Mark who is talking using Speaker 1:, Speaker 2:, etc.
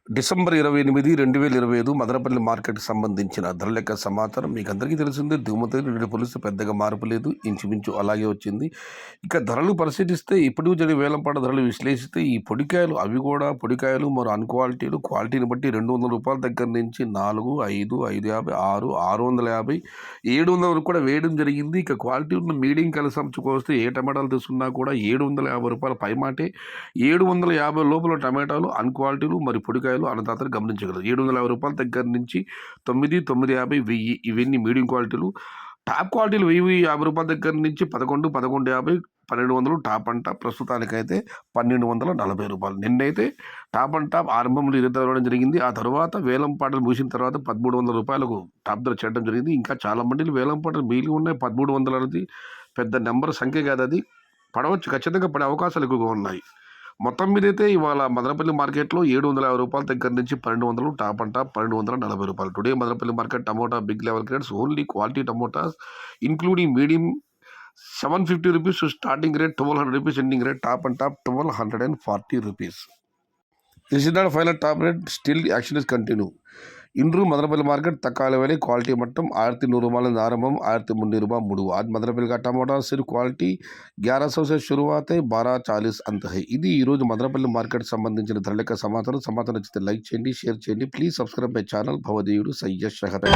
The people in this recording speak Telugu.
Speaker 1: డిసెంబర్ 28, 2025 మదనపల్లి మార్కెట్‌కి సంబంధించిన ధరల యొక్క సమాచారం మీకందరికీ తెలిసిందే. దిగుమతి రేటు పోలిస్తే పెద్దగా మార్పు లేదు. ఇంచుమించు అలాగే వచ్చింది. ఇక ధరలు పరిశీలిస్తే ఇప్పటికి జరిగే వేలంపాట ధరలు విశ్లేషిస్తే ఈ పొడికాయలు అవి కూడా పొడికాయలు మరి అన్‌క్వాలిటీలు క్వాలిటీని బట్టి రూ. 200 దగ్గర నుంచి 4, 5, 550, 6, 650, 700 వరకు కూడా వేయడం జరిగింది. ఇక క్వాలిటీ ఉన్న మీడియం కలిసంచుకొస్తే ఏ టమాటాలు తీసుకున్నా కూడా రూ. 750 పైమాటే. 750 లోపల టమాటాలు అన్‌క్వాలిటీలు మరి పొడికాయలు అన్నదాతలు గమనించగలరు. రూ. 750 దగ్గర నుంచి 9, 950, 1000 ఇవన్నీ మీడియం క్వాలిటీలు. టాప్ క్వాలిటీలు రూ. 1050 దగ్గర నుంచి 11, 1150, 1200 టాప్ అండ్ టాప్. ప్రస్తుతానికైతే రూ. 1240. నిన్నైతే టాప్ అండ్ టాప్ ఆరంభంలో ఇదే ధర ఇవ్వడం జరిగింది. ఆ తర్వాత వేలం పాటలు ముగిసిన తర్వాత రూ. 1300 టాప్ ధర చేయడం జరిగింది. ఇంకా చాలా మండీలు వేలం పాటలు మిగిలి ఉన్నాయి. 1300 అనేది పెద్ద నెంబర్ సంఖ్య కాదు, అది పడవచ్చు, ఖచ్చితంగా పడే అవకాశాలు ఎక్కువగా ఉన్నాయి. మొత్తం మీదైతే ఇవాళ మదనపల్లి మార్కెట్లో రూ. 750 దగ్గర నుంచి 1200 టాప్ అండ్ టాప్ రూ. 1240. Today Madanapalle market tomato big level grades only quality tomatoes including medium ₹750 to starting rate, ₹1200 ending rate, top and top ₹1240. This is not final top rate, still action is continue. இன்று மதனப்பள்ளி மார்க்கெट तत्काल वाले क्वालिटी मट्टम 1100 आरंभम 1300 मुड़ू. आज मदनपल्ली का टमाटा सिर्फ क्वालिटी 1100 से शुरुआत है, 1240 अंत है. ఇది ఈరోజు మదనపల్లి మార్కెట్ సంబంధించిన ధరల యొక్క సమాచారం నచ్చితే లైక్ చేయండి, షేర్ చేయండి. ప్లీజ్ సబ్స్క్రైబ్ మై ఛానల్ భవదేవుడు సయ్యద్ షహద్.